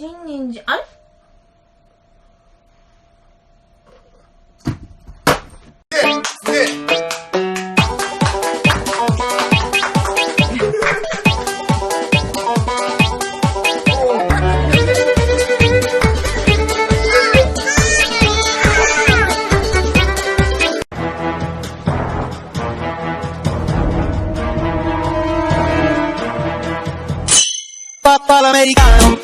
人参、あれAmericano.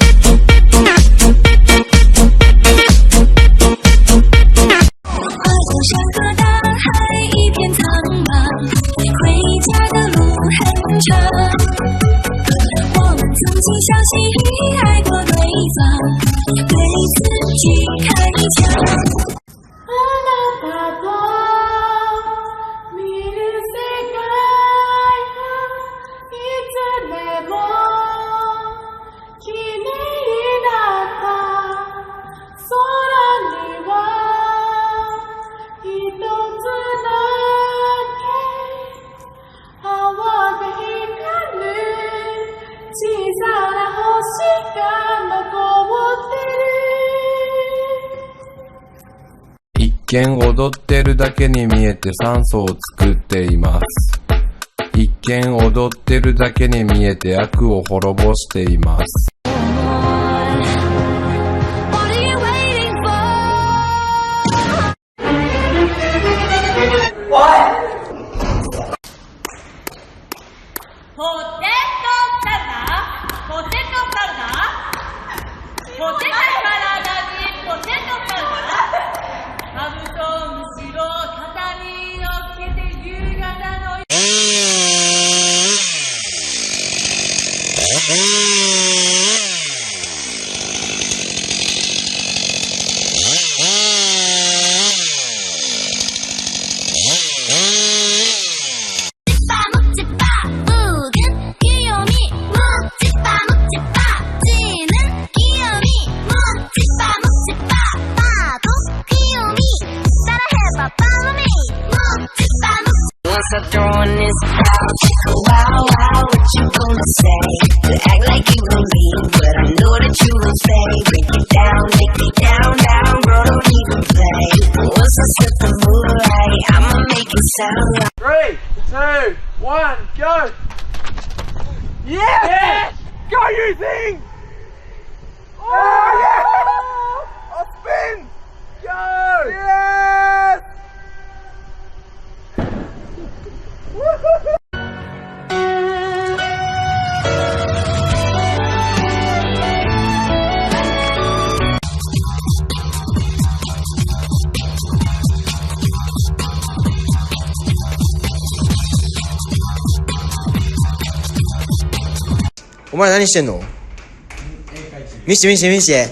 一見踊ってるだけに見えて酸素を作っています。一見踊ってるだけに見えて悪を滅ぼしています。I'm throwing this out. Wow, wow, what you gonna say? You act like you gon' leave, but I know that you gon' stay. Break it down, down, bro, don't even play. Once I set the mood right, I'ma make it sound right. 3, 2, 1, go! Yes! Yes! Go, you thing! Oh, yeah! I'll spin! Go! Yes! Woohoo! お前何してんの？見して。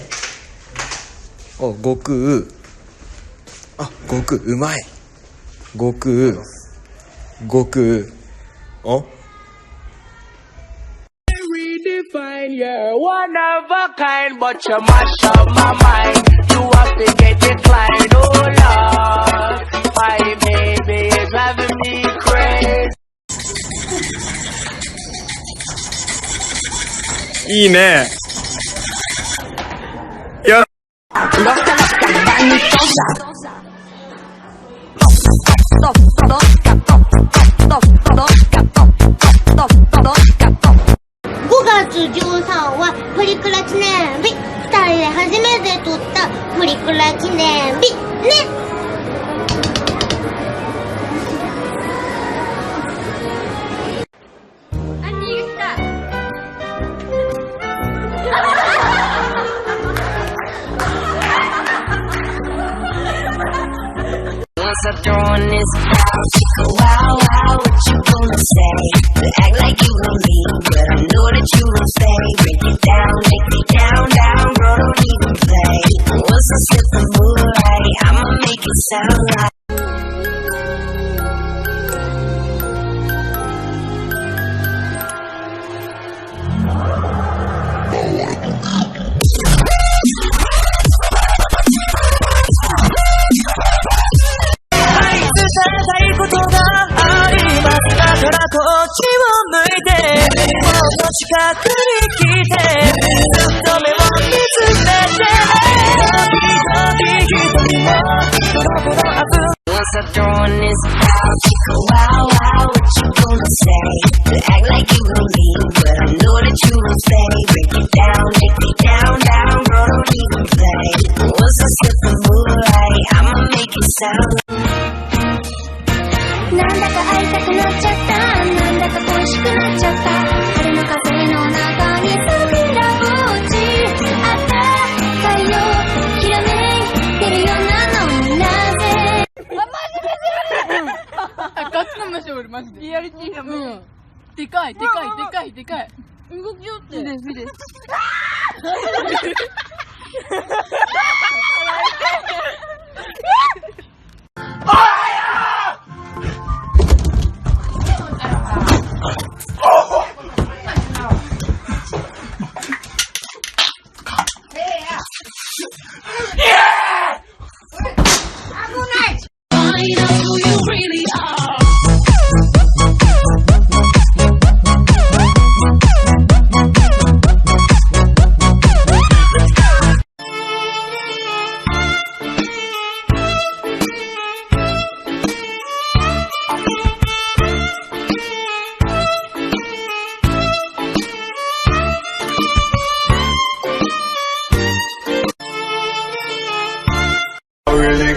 お、悟空。あ、悟空、うまい。悟空。おRedefine, you're one of a kind, but you mash up my mind. You have to get declined, oh Lord. My baby is driving me crazy. いいね。や5月13はプリクラ記念日。2人で初めて撮ったプリクラ記念日ね。I'm throwing this out. Wow, wow, what you gonna say? You act like you gon' leave, but I know that you gon' stay. Break it down, bro, don't even play. Once I set the mood right, I'ma make it sound right. sound. なんだか会いたくなっちゃった。なんだか恋しくなっちゃった。春の風の中に桜落ちあった太陽きらめいてるようなのになぜ。ガチの飯俺マジでリアリティなムーでかいでかいでかいでかい動きよって見て見て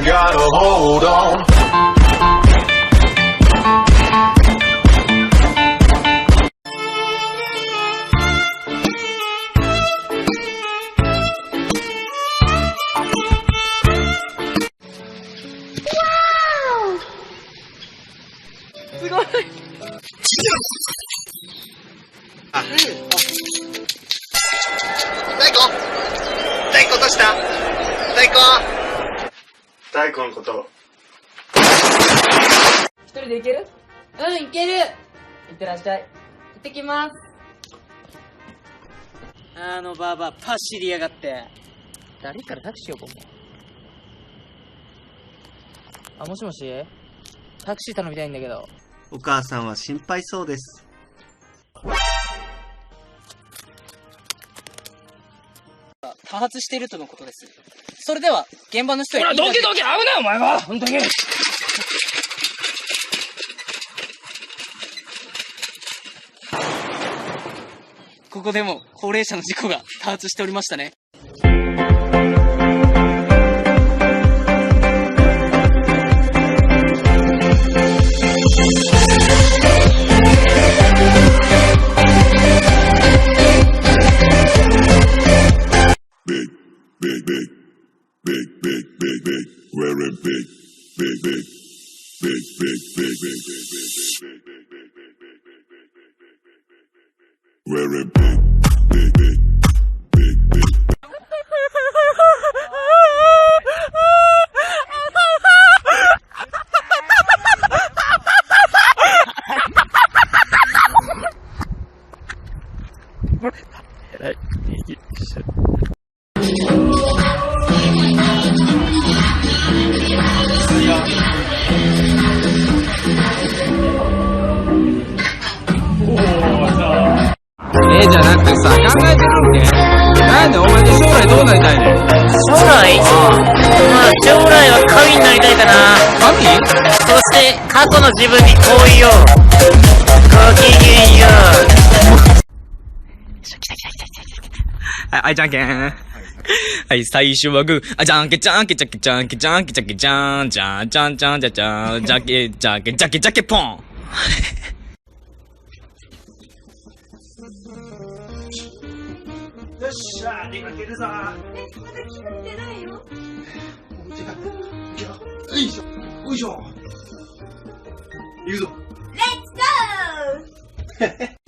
Gotta hold on.大根のこと一人で行ける？うん、行ける。行ってらっしゃい。行ってきます。バーバーパシリやがって。誰からタクシー呼ぼう。もしもし、タクシー頼みたいんだけど。お母さんは心配そうです。多発しているとのことです。それでは現場の人へ。ほら、どけどけ、危ないお前は本当に。ここでも高齢者の事故が多発しておりましたね。じゃなくてさ、考えてるわけ？なんでお前の将来どうなりたいねん？将来？将来は神になりたいかな。神？そして過去の自分にこう言おう。ごきげんよう。はい、じゃんけん。はい、最初はグー。じゃんけじゃんけじゃけじゃんけじゃんけじゃけじゃんじゃんじゃんじゃんじゃんじゃんじゃけじゃけじゃけじゃけポン。よっしゃー、出かけるぞー。まだ決まってないよ。よいしょ、よいしょ。行くぞ。レッツゴー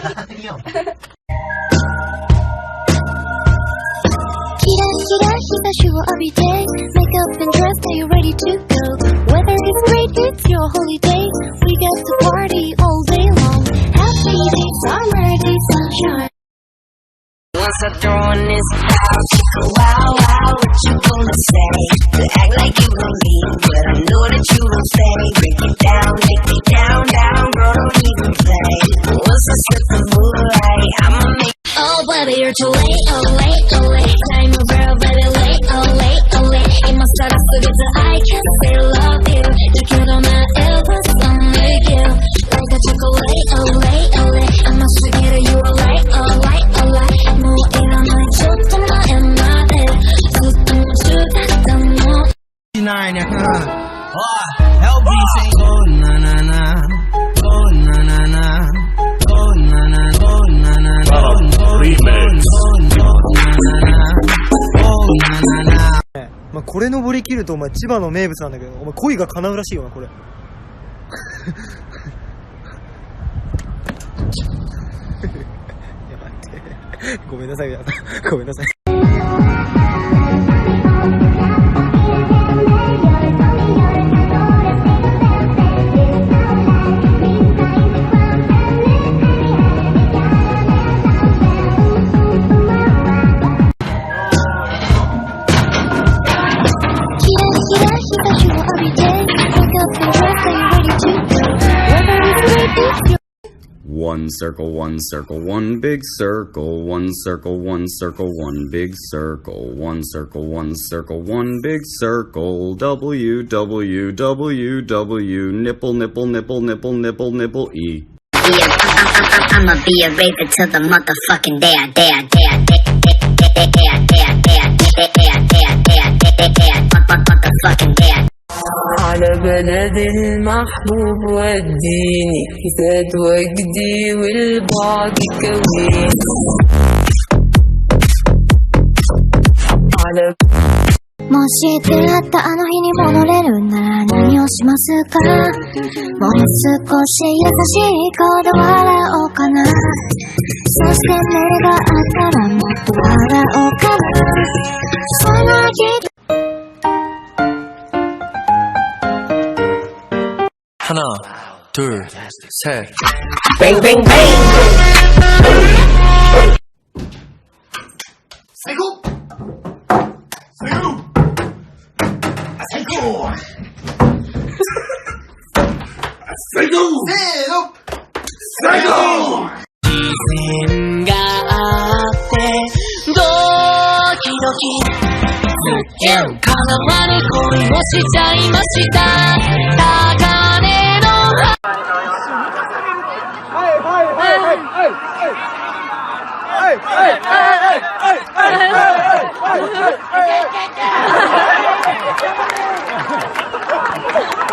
日差しを浴びて Make up and dress, are you ready to go? Weather is great, it's your holiday. We get to party all day long. Happy days, summer days, sunshine. Once I throw in this house, wow, wow, what you gonna say? To act like you gon' leave, but I know that you gon' stay. Break it down, down, bro, don't even play. Once I slip the moonlight, I'ma make. Oh baby, you're too late, oh late, oh late. Time over, baby, late, oh late, oh late. 이만 살았으겠지, I can still love you. You don't know if it's only you. Like a chocolate, oh late, oh late. I'ma forget you, oh late, oh late, oh late. 뭐 이런 날 줬던 나의 말에 웃던 주겠던 너. LB say go na na na, go na na na, go na na, go na na na,まあ、これ登り切るとお前千葉の名物なんだけど、お前恋が叶うらしいよなこれ。ごめんなさい、ごめんなさい。One circle, one circle, one big circle, one circle, one circle, one big circle, one circle, one circle, one big circle, W, W, W, W, nipple, nipple, nipple, nipple, nipple, nipple, E. I'ma be a raver till the motherfucking day I dare. Motherfucking dare. على بلد المحبوب وديني زاد وجدي والبعد كويني على もし出会ったあの日に戻れるなら何をしますか。もう少し優しい顔で笑おうかな。そして目があったらもっと笑おうかな。その日하나, 둘, 셋. Bang, bang, bang! Psycho! Psycho! 線があってドキドキ叶わぬ恋をしちゃいました高嶺のはい